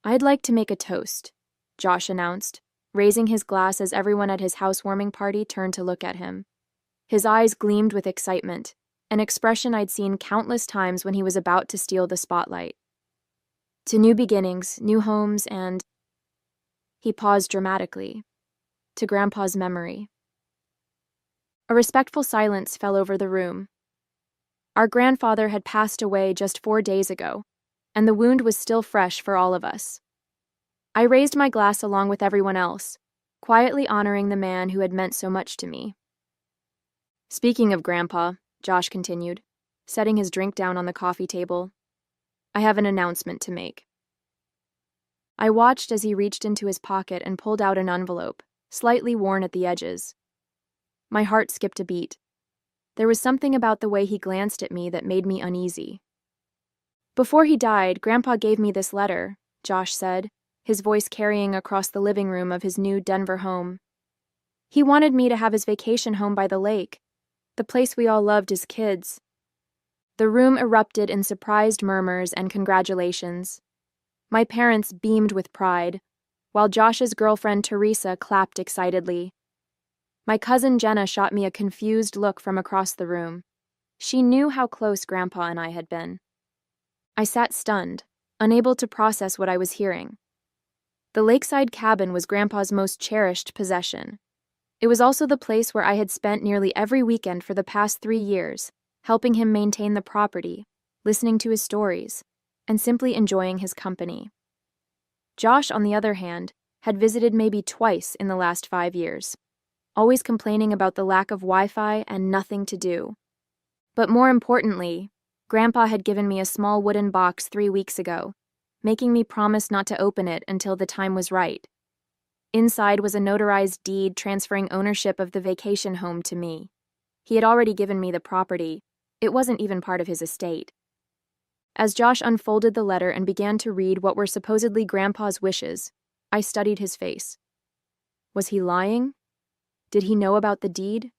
"I'd like to make a toast," Josh announced, raising his glass as everyone at his housewarming party turned to look at him. His eyes gleamed with excitement, an expression I'd seen countless times when he was about to steal the spotlight. "To new beginnings, new homes, and—" He paused dramatically. "To Grandpa's memory." A respectful silence fell over the room. Our grandfather had passed away just 4 days ago, and the wound was still fresh for all of us. I raised my glass along with everyone else, quietly honoring the man who had meant so much to me. "Speaking of Grandpa," Josh continued, setting his drink down on the coffee table, "I have an announcement to make." I watched as he reached into his pocket and pulled out an envelope, slightly worn at the edges. My heart skipped a beat. There was something about the way he glanced at me that made me uneasy. "Before he died, Grandpa gave me this letter," Josh said, his voice carrying across the living room of his new Denver home. "He wanted me to have his vacation home by the lake, the place we all loved as kids." The room erupted in surprised murmurs and congratulations. My parents beamed with pride, while Josh's girlfriend Teresa clapped excitedly. My cousin Jenna shot me a confused look from across the room. She knew how close Grandpa and I had been. I sat stunned, unable to process what I was hearing. The lakeside cabin was Grandpa's most cherished possession. It was also the place where I had spent nearly every weekend for the past 3 years, helping him maintain the property, listening to his stories, and simply enjoying his company. Josh, on the other hand, had visited maybe twice in the last 5 years, always complaining about the lack of Wi-Fi and nothing to do. But more importantly, Grandpa had given me a small wooden box 3 weeks ago, making me promise not to open it until the time was right. Inside was a notarized deed transferring ownership of the vacation home to me. He had already given me the property. It wasn't even part of his estate. As Josh unfolded the letter and began to read what were supposedly Grandpa's wishes, I studied his face. Was he lying? Did he know about the deed?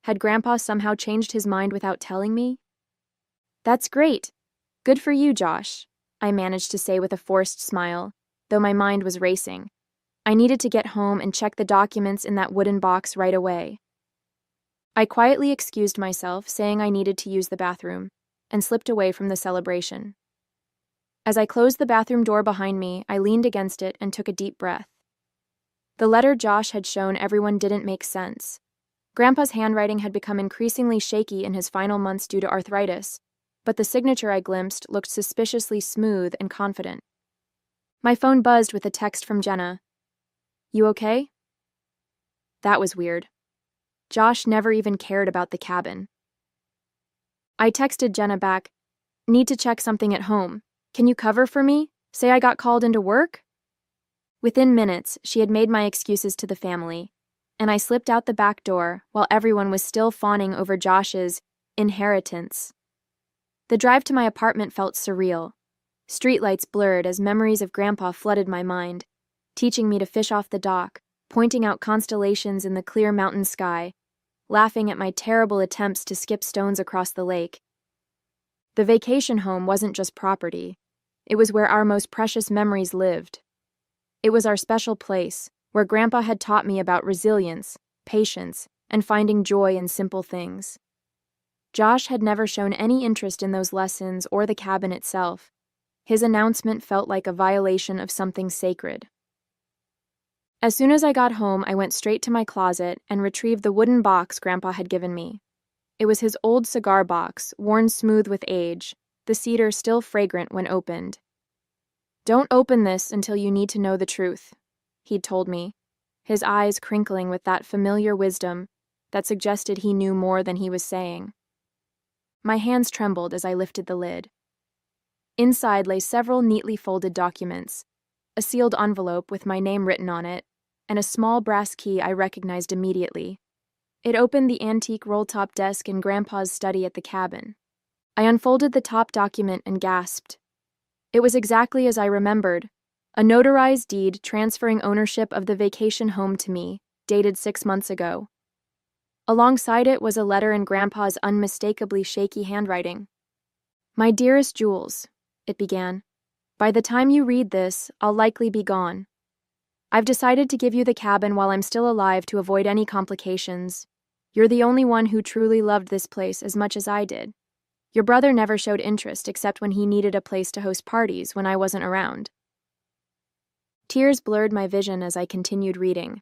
Had Grandpa somehow changed his mind without telling me? "That's great. Good for you, Josh," I managed to say with a forced smile, though my mind was racing. I needed to get home and check the documents in that wooden box right away. I quietly excused myself, saying I needed to use the bathroom, and slipped away from the celebration. As I closed the bathroom door behind me, I leaned against it and took a deep breath. The letter Josh had shown everyone didn't make sense. Grandpa's handwriting had become increasingly shaky in his final months due to arthritis, but the signature I glimpsed looked suspiciously smooth and confident. My phone buzzed with a text from Jenna. "You okay?" That was weird. Josh never even cared about the cabin. I texted Jenna back, "Need to check something at home. Can you cover for me? Say I got called into work?" Within minutes, she had made my excuses to the family, and I slipped out the back door while everyone was still fawning over Josh's inheritance. The drive to my apartment felt surreal. Streetlights blurred as memories of Grandpa flooded my mind, teaching me to fish off the dock, pointing out constellations in the clear mountain sky, laughing at my terrible attempts to skip stones across the lake. The vacation home wasn't just property. It was where our most precious memories lived. It was our special place, where Grandpa had taught me about resilience, patience, and finding joy in simple things. Josh had never shown any interest in those lessons or the cabin itself. His announcement felt like a violation of something sacred. As soon as I got home, I went straight to my closet and retrieved the wooden box Grandpa had given me. It was his old cigar box, worn smooth with age, the cedar still fragrant when opened. "Don't open this until you need to know the truth," he'd told me, his eyes crinkling with that familiar wisdom that suggested he knew more than he was saying. My hands trembled as I lifted the lid. Inside lay several neatly folded documents, a sealed envelope with my name written on it, and a small brass key I recognized immediately. It opened the antique roll-top desk in Grandpa's study at the cabin. I unfolded the top document and gasped. It was exactly as I remembered, a notarized deed transferring ownership of the vacation home to me, dated 6 months ago. Alongside it was a letter in Grandpa's unmistakably shaky handwriting. "My dearest Jules," it began, By the time you read this, I'll likely be gone. I've decided to give you the cabin while I'm still alive to avoid any complications. You're the only one who truly loved this place as much as I did. Your brother never showed interest except when he needed a place to host parties when I wasn't around. Tears blurred my vision as I continued reading.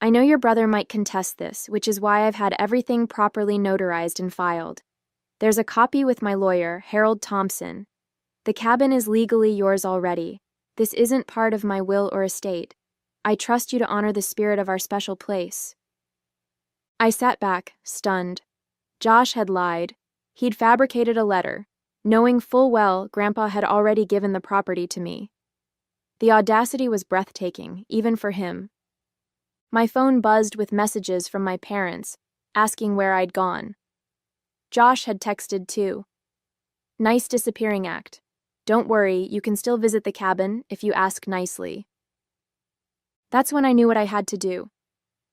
I know your brother might contest this, which is why I've had everything properly notarized and filed. There's a copy with my lawyer, Harold Thompson. The cabin is legally yours already. This isn't part of my will or estate. I trust you to honor the spirit of our special place. I sat back, stunned. Josh had lied. He'd fabricated a letter, knowing full well Grandpa had already given the property to me. The audacity was breathtaking, even for him. My phone buzzed with messages from my parents, asking where I'd gone. Josh had texted too. Nice disappearing act. Don't worry, you can still visit the cabin if you ask nicely. That's when I knew what I had to do.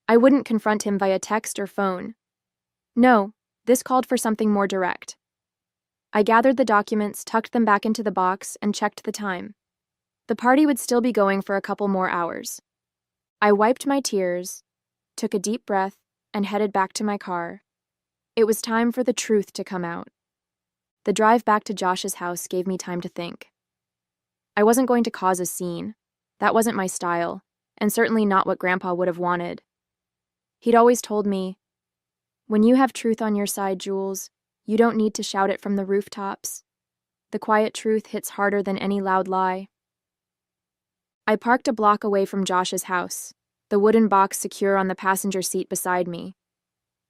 I wouldn't confront him via text or phone. No, this called for something more direct. I gathered the documents, tucked them back into the box, and checked the time. The party would still be going for a couple more hours. I wiped my tears, took a deep breath, and headed back to my car. It was time for the truth to come out. The drive back to Josh's house gave me time to think. I wasn't going to cause a scene. That wasn't my style, and certainly not what Grandpa would have wanted. He'd always told me, "When you have truth on your side, Jules, you don't need to shout it from the rooftops. The quiet truth hits harder than any loud lie." I parked a block away from Josh's house, the wooden box secure on the passenger seat beside me.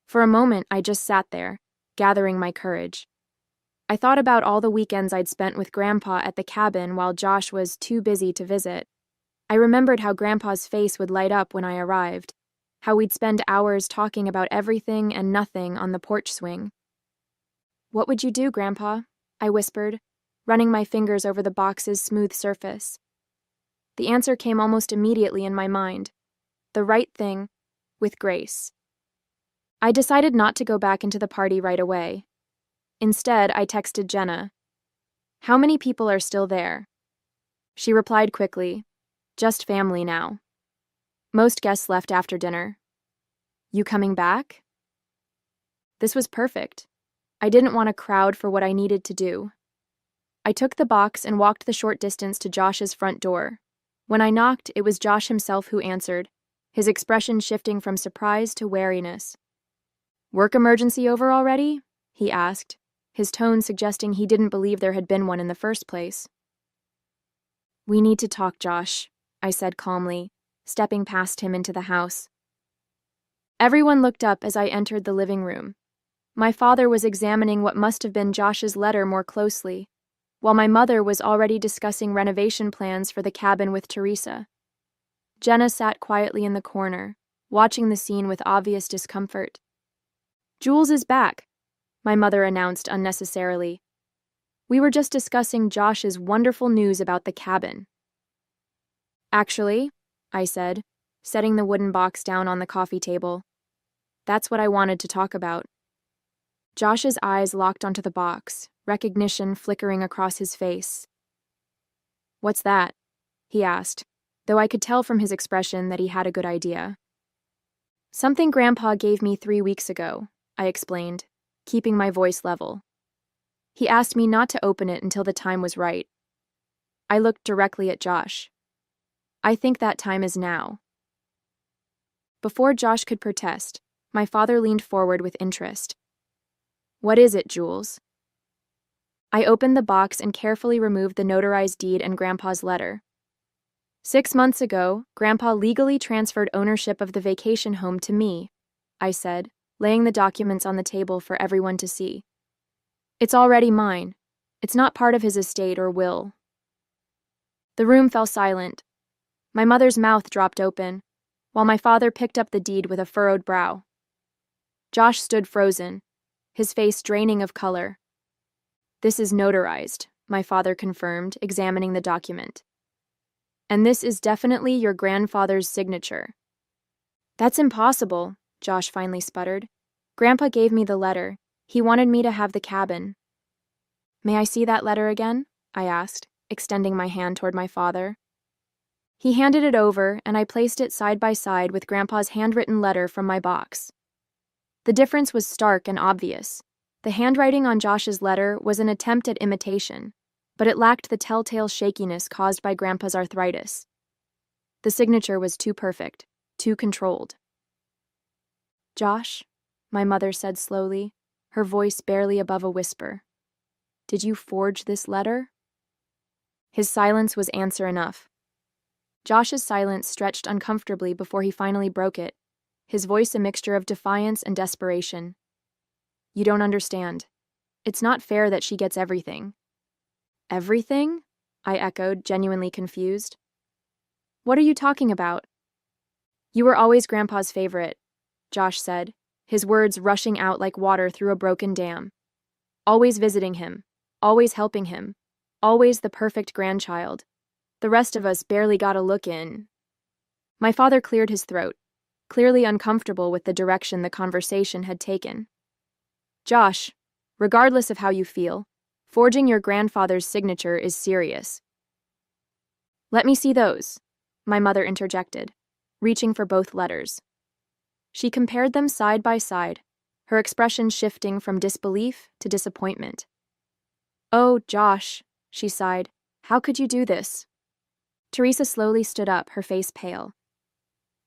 For a moment, I just sat there, gathering my courage. I thought about all the weekends I'd spent with Grandpa at the cabin while Josh was too busy to visit. I remembered how Grandpa's face would light up when I arrived, how we'd spend hours talking about everything and nothing on the porch swing. "What would you do, Grandpa?" I whispered, running my fingers over the box's smooth surface. The answer came almost immediately in my mind. The right thing, with grace. I decided not to go back into the party right away. Instead, I texted Jenna. "How many people are still there?" She replied quickly, "Just family now. Most guests left after dinner." "You coming back?" This was perfect. I didn't want a crowd for what I needed to do. I took the box and walked the short distance to Josh's front door. When I knocked, it was Josh himself who answered, his expression shifting from surprise to wariness. "Work emergency over already?" he asked, his tone suggesting he didn't believe there had been one in the first place. "We need to talk, Josh," I said calmly, stepping past him into the house. Everyone looked up as I entered the living room. My father was examining what must have been Josh's letter more closely, while my mother was already discussing renovation plans for the cabin with Teresa. Jenna sat quietly in the corner, watching the scene with obvious discomfort. "Jules is back," my mother announced unnecessarily. "We were just discussing Josh's wonderful news about the cabin." "Actually," I said, setting the wooden box down on the coffee table, "that's what I wanted to talk about." Josh's eyes locked onto the box, recognition flickering across his face. "What's that?" he asked, though I could tell from his expression that he had a good idea. "Something Grandpa gave me 3 weeks ago," I explained, keeping my voice level. "He asked me not to open it until the time was right." I looked directly at Josh. "I think that time is now." Before Josh could protest, my father leaned forward with interest. "What is it, Jules?" I opened the box and carefully removed the notarized deed and Grandpa's letter. 6 months ago, Grandpa legally transferred ownership of the vacation home to me, I said, laying the documents on the table for everyone to see. "It's already mine. It's not part of his estate or will." The room fell silent. My mother's mouth dropped open, while my father picked up the deed with a furrowed brow. Josh stood frozen, his face draining of color. "This is notarized," my father confirmed, examining the document. "And this is definitely your grandfather's signature." "That's impossible," Josh finally sputtered. "Grandpa gave me the letter. He wanted me to have the cabin." "May I see that letter again?" I asked, extending my hand toward my father. He handed it over, and I placed it side by side with Grandpa's handwritten letter from my box. The difference was stark and obvious. The handwriting on Josh's letter was an attempt at imitation, but it lacked the telltale shakiness caused by Grandpa's arthritis. The signature was too perfect, too controlled. "Josh," my mother said slowly, her voice barely above a whisper, "did you forge this letter?" His silence was answer enough. Josh's silence stretched uncomfortably before he finally broke it, his voice a mixture of defiance and desperation. "You don't understand. It's not fair that she gets everything." "Everything?" I echoed, genuinely confused. "What are you talking about?" "You were always Grandpa's favorite," Josh said, his words rushing out like water through a broken dam. "Always visiting him, always helping him, always the perfect grandchild. The rest of us barely got a look in." My father cleared his throat, clearly uncomfortable with the direction the conversation had taken. "Josh, regardless of how you feel, forging your grandfather's signature is serious." "Let me see those," my mother interjected, reaching for both letters. She compared them side by side, her expression shifting from disbelief to disappointment. "Oh, Josh," she sighed, "how could you do this?" Teresa slowly stood up, her face pale.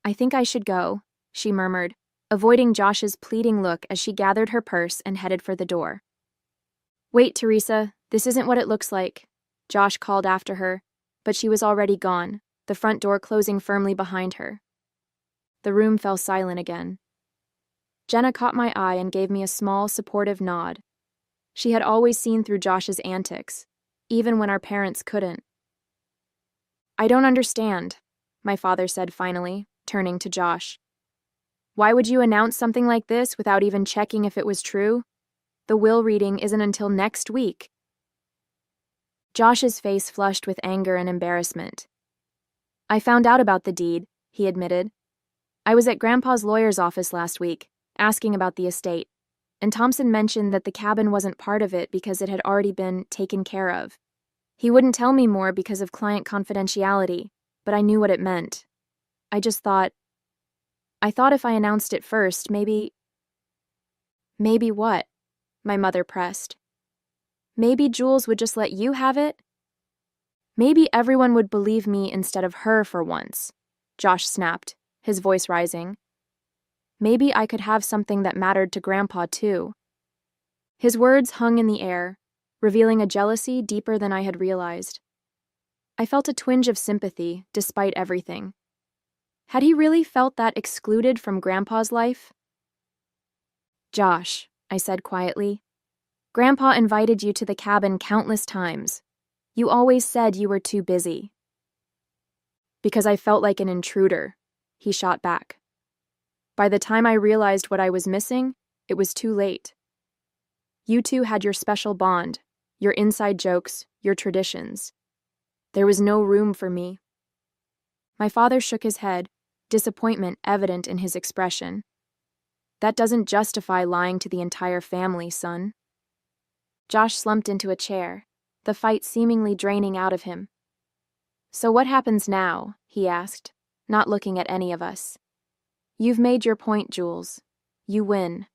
"I think I should go," she murmured, avoiding Josh's pleading look as she gathered her purse and headed for the door. "Wait, Teresa, this isn't what it looks like," Josh called after her, but she was already gone, the front door closing firmly behind her. The room fell silent again. Jenna caught my eye and gave me a small, supportive nod. She had always seen through Josh's antics, even when our parents couldn't. "I don't understand," my father said finally, turning to Josh. "Why would you announce something like this without even checking if it was true? The will reading isn't until next week." Josh's face flushed with anger and embarrassment. "I found out about the deed," he admitted. "I was at Grandpa's lawyer's office last week, asking about the estate, and Thompson mentioned that the cabin wasn't part of it because it had already been taken care of. He wouldn't tell me more because of client confidentiality, but I knew what it meant. I thought if I announced it first, maybe..." "Maybe what?" my mother pressed. "Maybe Jules would just let you have it?" "Maybe everyone would believe me instead of her for once," Josh snapped, his voice rising. "Maybe I could have something that mattered to Grandpa, too." His words hung in the air, revealing a jealousy deeper than I had realized. I felt a twinge of sympathy, despite everything. Had he really felt that excluded from Grandpa's life? "Josh," I said quietly, "Grandpa invited you to the cabin countless times. You always said you were too busy." "Because I felt like an intruder," he shot back. "By the time I realized what I was missing, it was too late. You two had your special bond, your inside jokes, your traditions. There was no room for me." My father shook his head, disappointment evident in his expression. "That doesn't justify lying to the entire family, son." Josh slumped into a chair, the fight seemingly draining out of him. "So what happens now?" he asked, not looking at any of us. "You've made your point, Jules. You win."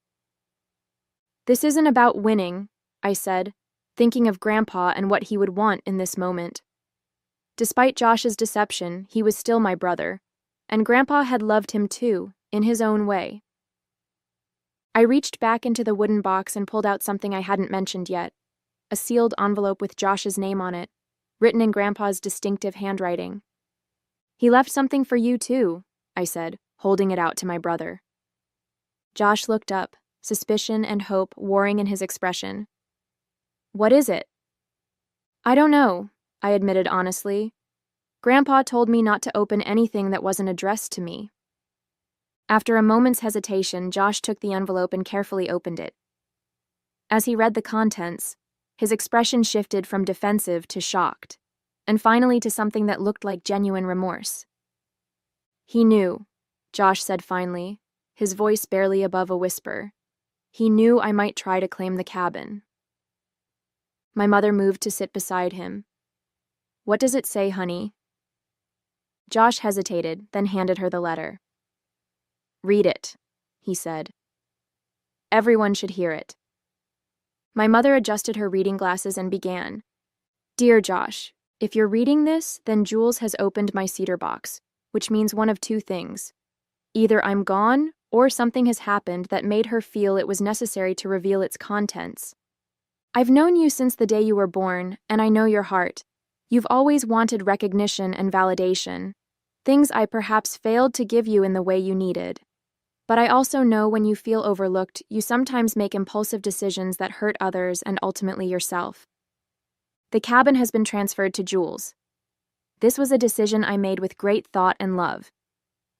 "This isn't about winning," I said, thinking of Grandpa and what he would want in this moment. Despite Josh's deception, he was still my brother, and Grandpa had loved him too, in his own way. I reached back into the wooden box and pulled out something I hadn't mentioned yet, a sealed envelope with Josh's name on it, written in Grandpa's distinctive handwriting. "He left something for you too," I said, holding it out to my brother. Josh looked up, suspicion and hope warring in his expression. "What is it?" "I don't know," I admitted honestly. "Grandpa told me not to open anything that wasn't addressed to me." After a moment's hesitation, Josh took the envelope and carefully opened it. As he read the contents, his expression shifted from defensive to shocked, and finally to something that looked like genuine remorse. "He knew," Josh said finally, his voice barely above a whisper. "He knew I might try to claim the cabin." My mother moved to sit beside him. What does it say, honey? Josh hesitated, then handed her the letter. Read it, he said. Everyone should hear it. My mother adjusted her reading glasses and began. Dear Josh, if you're reading this, then Jules has opened my cedar box, which means one of two things. Either I'm gone, or something has happened that made her feel it was necessary to reveal its contents. I've known you since the day you were born, and I know your heart. You've always wanted recognition and validation, things I perhaps failed to give you in the way you needed. But I also know when you feel overlooked, you sometimes make impulsive decisions that hurt others and ultimately yourself. The cabin has been transferred to Jules. This was a decision I made with great thought and love.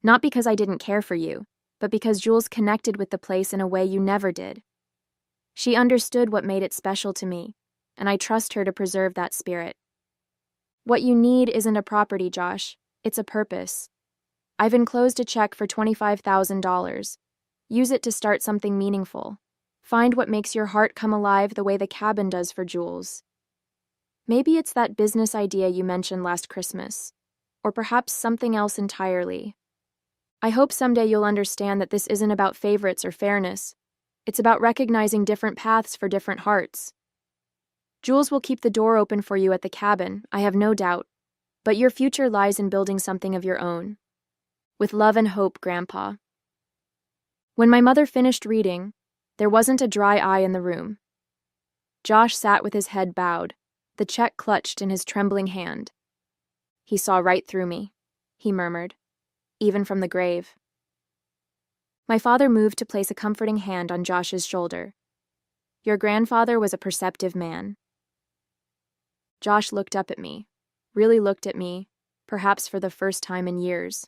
Not because I didn't care for you, but because Jules connected with the place in a way you never did. She understood what made it special to me, and I trust her to preserve that spirit. What you need isn't a property, Josh. It's a purpose. I've enclosed a check for $25,000. Use it to start something meaningful. Find what makes your heart come alive the way the cabin does for Jules. Maybe it's that business idea you mentioned last Christmas, or perhaps something else entirely. I hope someday you'll understand that this isn't about favorites or fairness. It's about recognizing different paths for different hearts. Jules will keep the door open for you at the cabin, I have no doubt, but your future lies in building something of your own. With love and hope, Grandpa. When my mother finished reading, there wasn't a dry eye in the room. Josh sat with his head bowed, the check clutched in his trembling hand. He saw right through me, he murmured, even from the grave. My father moved to place a comforting hand on Josh's shoulder. Your grandfather was a perceptive man. Josh looked up at me, really looked at me, perhaps for the first time in years.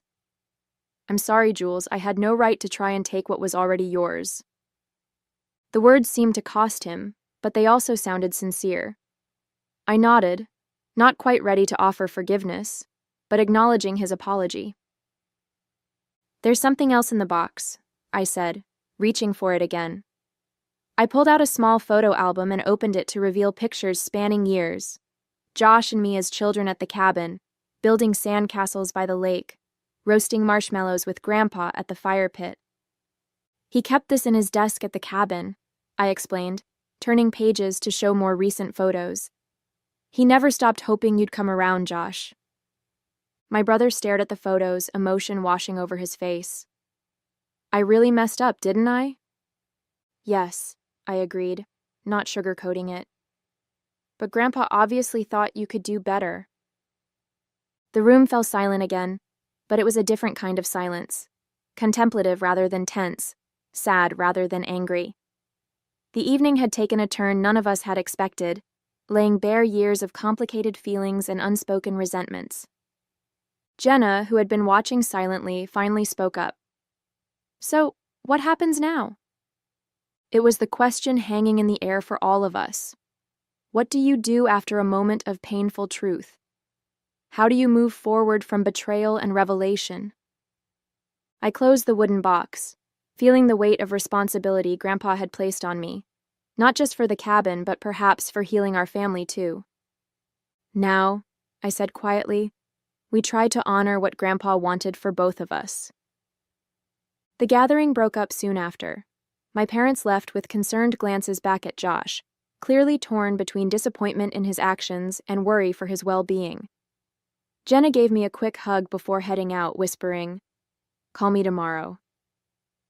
I'm sorry, Jules, I had no right to try and take what was already yours. The words seemed to cost him, but they also sounded sincere. I nodded, not quite ready to offer forgiveness, but acknowledging his apology. There's something else in the box, I said, reaching for it again. I pulled out a small photo album and opened it to reveal pictures spanning years. Josh and me as children at the cabin, building sandcastles by the lake, roasting marshmallows with Grandpa at the fire pit. He kept this in his desk at the cabin, I explained, turning pages to show more recent photos. He never stopped hoping you'd come around, Josh. My brother stared at the photos, emotion washing over his face. I really messed up, didn't I? Yes, I agreed, not sugarcoating it. But Grandpa obviously thought you could do better. The room fell silent again, but it was a different kind of silence, contemplative rather than tense, sad rather than angry. The evening had taken a turn none of us had expected, laying bare years of complicated feelings and unspoken resentments. Jenna, who had been watching silently, finally spoke up. So, what happens now? It was the question hanging in the air for all of us. What do you do after a moment of painful truth? How do you move forward from betrayal and revelation? I closed the wooden box, feeling the weight of responsibility Grandpa had placed on me, not just for the cabin, but perhaps for healing our family too. Now, I said quietly, we tried to honor what Grandpa wanted for both of us. The gathering broke up soon after. My parents left with concerned glances back at Josh, clearly torn between disappointment in his actions and worry for his well-being. Jenna gave me a quick hug before heading out, whispering, "Call me tomorrow."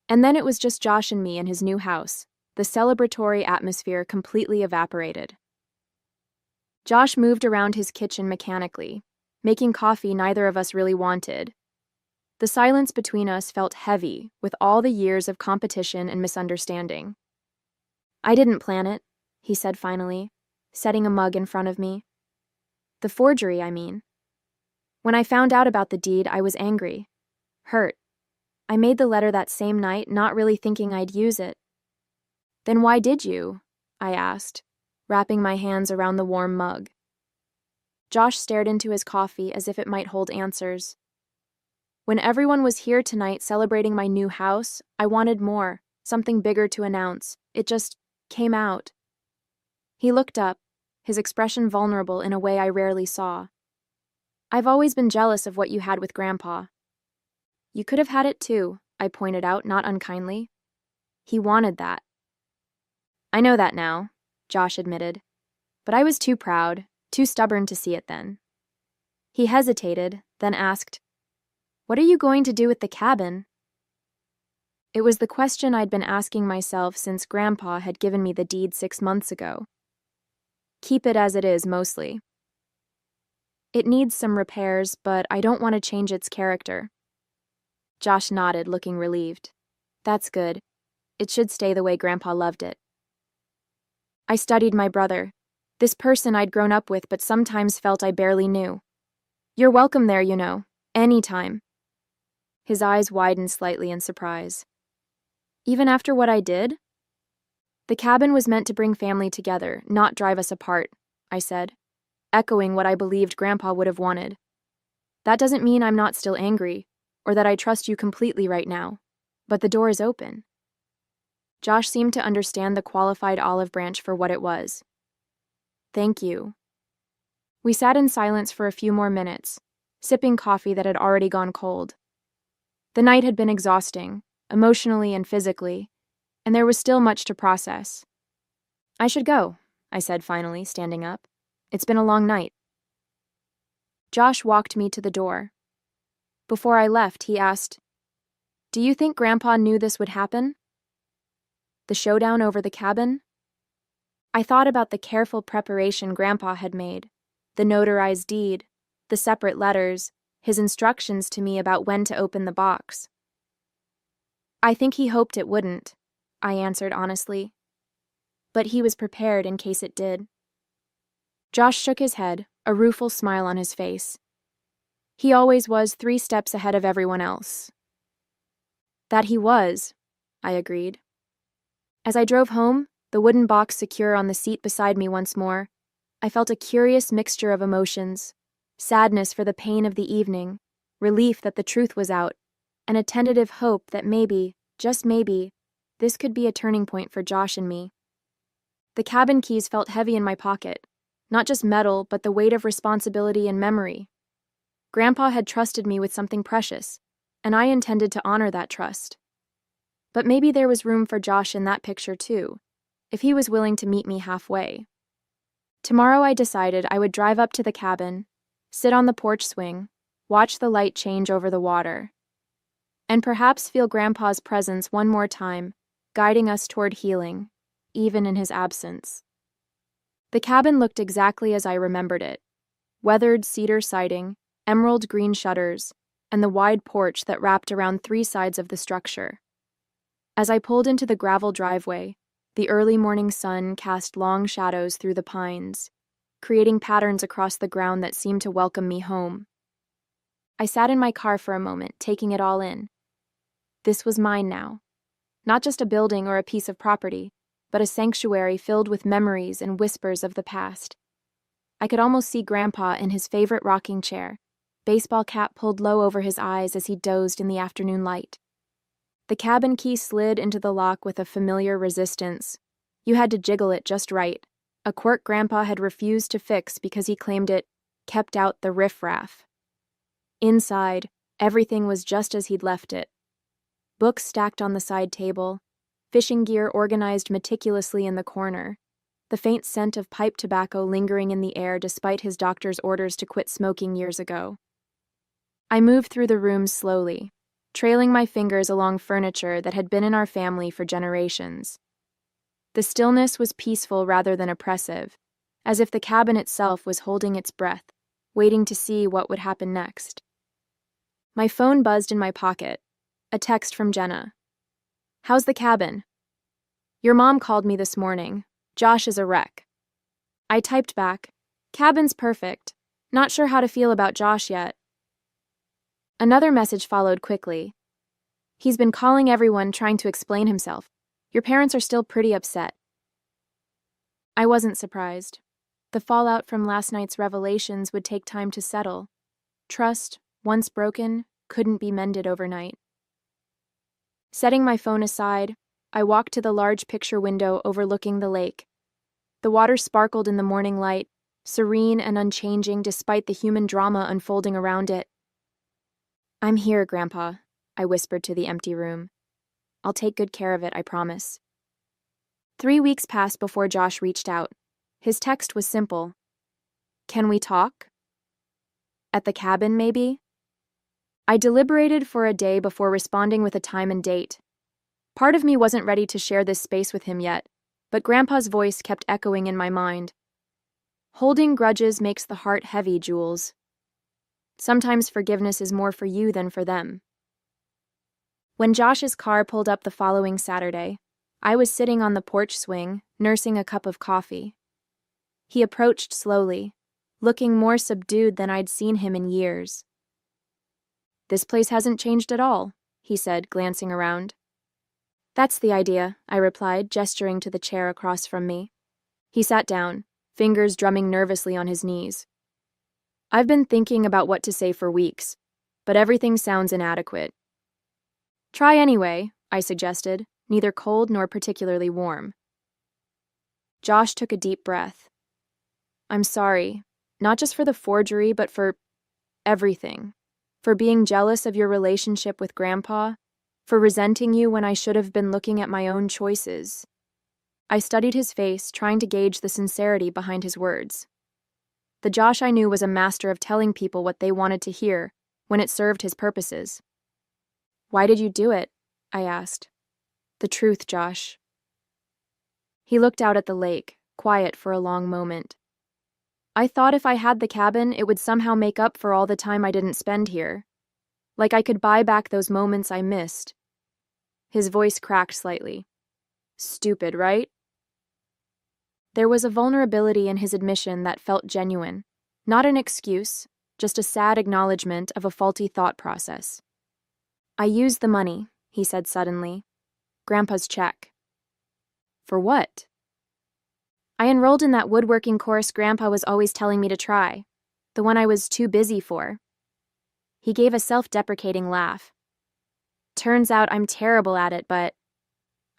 And then it was just Josh and me in his new house, the celebratory atmosphere completely evaporated. Josh moved around his kitchen mechanically, making coffee neither of us really wanted. The silence between us felt heavy with all the years of competition and misunderstanding. I didn't plan it, he said finally, setting a mug in front of me. The forgery, I mean. When I found out about the deed, I was angry, hurt. I made the letter that same night, not really thinking I'd use it. Then why did you? I asked, wrapping my hands around the warm mug. Josh stared into his coffee as if it might hold answers. When everyone was here tonight celebrating my new house, I wanted more, something bigger to announce. It just came out. He looked up, his expression vulnerable in a way I rarely saw. I've always been jealous of what you had with Grandpa. You could have had it too, I pointed out, not unkindly. He wanted that. I know that now, Josh admitted. But I was too proud, too stubborn to see it then. He hesitated, then asked, "What are you going to do with the cabin?" It was the question I'd been asking myself since Grandpa had given me the deed 6 months ago. Keep it as it is, mostly. It needs some repairs, but I don't want to change its character. Josh nodded, looking relieved. That's good. It should stay the way Grandpa loved it. I studied my brother, this person I'd grown up with but sometimes felt I barely knew. You're welcome there, anytime. His eyes widened slightly in surprise. Even after what I did? The cabin was meant to bring family together, not drive us apart, I said, echoing what I believed Grandpa would have wanted. That doesn't mean I'm not still angry, or that I trust you completely right now, but the door is open. Josh seemed to understand the qualified olive branch for what it was. Thank you. We sat in silence for a few more minutes, sipping coffee that had already gone cold. The night had been exhausting, emotionally and physically, and there was still much to process. I should go, I said finally, standing up. It's been a long night. Josh walked me to the door. Before I left, he asked, "Do you think Grandpa knew this would happen? The showdown over the cabin?" I thought about the careful preparation Grandpa had made, the notarized deed, the separate letters, his instructions to me about when to open the box. I think he hoped it wouldn't, I answered honestly. But he was prepared in case it did. Josh shook his head, a rueful smile on his face. He always was 3 steps ahead of everyone else. That he was, I agreed. As I drove home, the wooden box secure on the seat beside me once more, I felt a curious mixture of emotions, sadness for the pain of the evening, relief that the truth was out, and a tentative hope that maybe, just maybe, this could be a turning point for Josh and me. The cabin keys felt heavy in my pocket, not just metal, but the weight of responsibility and memory. Grandpa had trusted me with something precious, and I intended to honor that trust. But maybe there was room for Josh in that picture too, if he was willing to meet me halfway. Tomorrow I decided I would drive up to the cabin, sit on the porch swing, watch the light change over the water, and perhaps feel Grandpa's presence one more time, guiding us toward healing, even in his absence. The cabin looked exactly as I remembered it. Weathered cedar siding, emerald green shutters, and the wide porch that wrapped around 3 sides of the structure. As I pulled into the gravel driveway, the early morning sun cast long shadows through the pines, creating patterns across the ground that seemed to welcome me home. I sat in my car for a moment, taking it all in. This was mine now. Not just a building or a piece of property, but a sanctuary filled with memories and whispers of the past. I could almost see Grandpa in his favorite rocking chair, baseball cap pulled low over his eyes as he dozed in the afternoon light. The cabin key slid into the lock with a familiar resistance. You had to jiggle it just right, a quirk Grandpa had refused to fix because he claimed it kept out the riffraff. Inside, everything was just as he'd left it. Books stacked on the side table, fishing gear organized meticulously in the corner, the faint scent of pipe tobacco lingering in the air despite his doctor's orders to quit smoking years ago. I moved through the rooms slowly, trailing my fingers along furniture that had been in our family for generations. The stillness was peaceful rather than oppressive, as if the cabin itself was holding its breath, waiting to see what would happen next. My phone buzzed in my pocket, a text from Jenna. "How's the cabin?" "Your mom called me this morning. Josh is a wreck." I typed back, "Cabin's perfect. Not sure how to feel about Josh yet." Another message followed quickly. "He's been calling everyone, trying to explain himself. Your parents are still pretty upset." I wasn't surprised. The fallout from last night's revelations would take time to settle. Trust, once broken, couldn't be mended overnight. Setting my phone aside, I walked to the large picture window overlooking the lake. The water sparkled in the morning light, serene and unchanging despite the human drama unfolding around it. "I'm here, Grandpa," I whispered to the empty room. "I'll take good care of it, I promise." 3 weeks passed before Josh reached out. His text was simple. "Can we talk? At the cabin, maybe?" I deliberated for a day before responding with a time and date. Part of me wasn't ready to share this space with him yet, but Grandpa's voice kept echoing in my mind. "Holding grudges makes the heart heavy, Jules. Sometimes forgiveness is more for you than for them." When Josh's car pulled up the following Saturday, I was sitting on the porch swing, nursing a cup of coffee. He approached slowly, looking more subdued than I'd seen him in years. "This place hasn't changed at all," he said, glancing around. "That's the idea," I replied, gesturing to the chair across from me. He sat down, fingers drumming nervously on his knees. "I've been thinking about what to say for weeks, but everything sounds inadequate." "Try anyway," I suggested, neither cold nor particularly warm. Josh took a deep breath. "I'm sorry, not just for the forgery, but for everything. For being jealous of your relationship with Grandpa, for resenting you when I should have been looking at my own choices." I studied his face, trying to gauge the sincerity behind his words. The Josh I knew was a master of telling people what they wanted to hear when it served his purposes. "Why did you do it?" I asked. "The truth, Josh." He looked out at the lake, quiet for a long moment. "I thought if I had the cabin, it would somehow make up for all the time I didn't spend here. Like I could buy back those moments I missed." His voice cracked slightly. "Stupid, right?" There was a vulnerability in his admission that felt genuine. Not an excuse, just a sad acknowledgement of a faulty thought process. "I used the money," he said suddenly. "Grandpa's check." "For what?" "I enrolled in that woodworking course Grandpa was always telling me to try. The one I was too busy for." He gave a self-deprecating laugh. "Turns out I'm terrible at it, but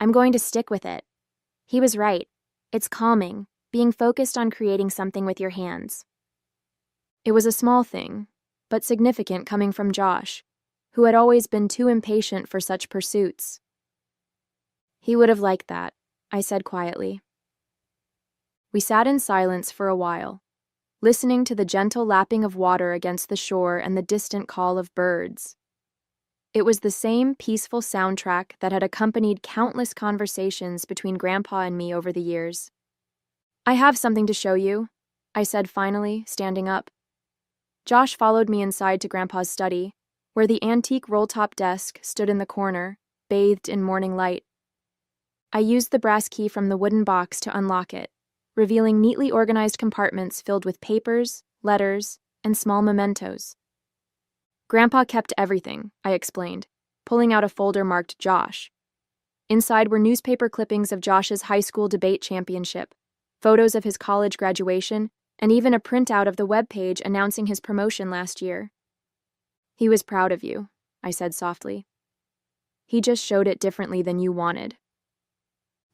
I'm going to stick with it." He was right. It's calming, being focused on creating something with your hands. It was a small thing, but significant coming from Josh, who had always been too impatient for such pursuits. "He would have liked that," I said quietly. We sat in silence for a while, listening to the gentle lapping of water against the shore and the distant call of birds. It was the same peaceful soundtrack that had accompanied countless conversations between Grandpa and me over the years. "I have something to show you," I said finally, standing up. Josh followed me inside to Grandpa's study, where the antique roll-top desk stood in the corner, bathed in morning light. I used the brass key from the wooden box to unlock it, revealing neatly organized compartments filled with papers, letters, and small mementos. "Grandpa kept everything," I explained, pulling out a folder marked Josh. Inside were newspaper clippings of Josh's high school debate championship, photos of his college graduation, and even a printout of the webpage announcing his promotion last year. "He was proud of you," I said softly. "He just showed it differently than you wanted."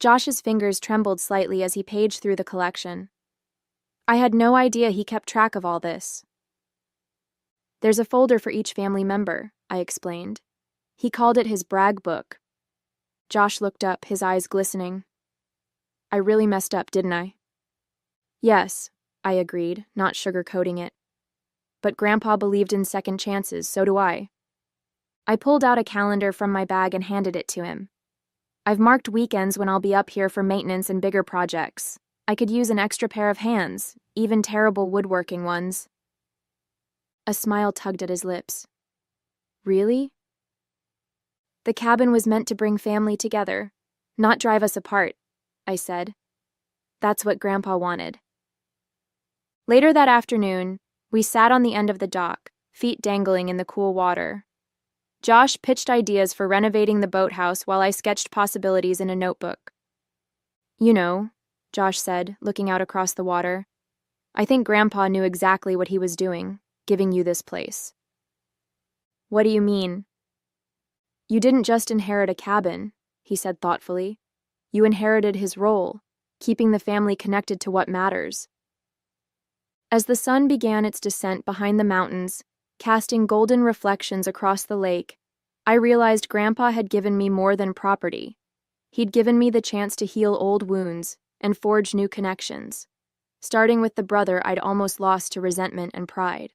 Josh's fingers trembled slightly as he paged through the collection. I had no idea he kept track of all this. "There's a folder for each family member," I explained. He called it his brag book. Josh looked up, his eyes glistening. "I really messed up, didn't I?" "Yes," I agreed, not sugarcoating it. "But Grandpa believed in second chances, so do I." I pulled out a calendar from my bag and handed it to him. "I've marked weekends when I'll be up here for maintenance and bigger projects. I could use an extra pair of hands, even terrible woodworking ones." A smile tugged at his lips. "Really?" "The cabin was meant to bring family together, not drive us apart," I said. "That's what Grandpa wanted." Later that afternoon, we sat on the end of the dock, feet dangling in the cool water. Josh pitched ideas for renovating the boathouse while I sketched possibilities in a notebook. "You know," Josh said, looking out across the water, "I think Grandpa knew exactly what he was doing, giving you this place." "What do you mean?" "You didn't just inherit a cabin," he said thoughtfully. "You inherited his role, keeping the family connected to what matters." As the sun began its descent behind the mountains, casting golden reflections across the lake, I realized Grandpa had given me more than property. He'd given me the chance to heal old wounds and forge new connections, starting with the brother I'd almost lost to resentment and pride.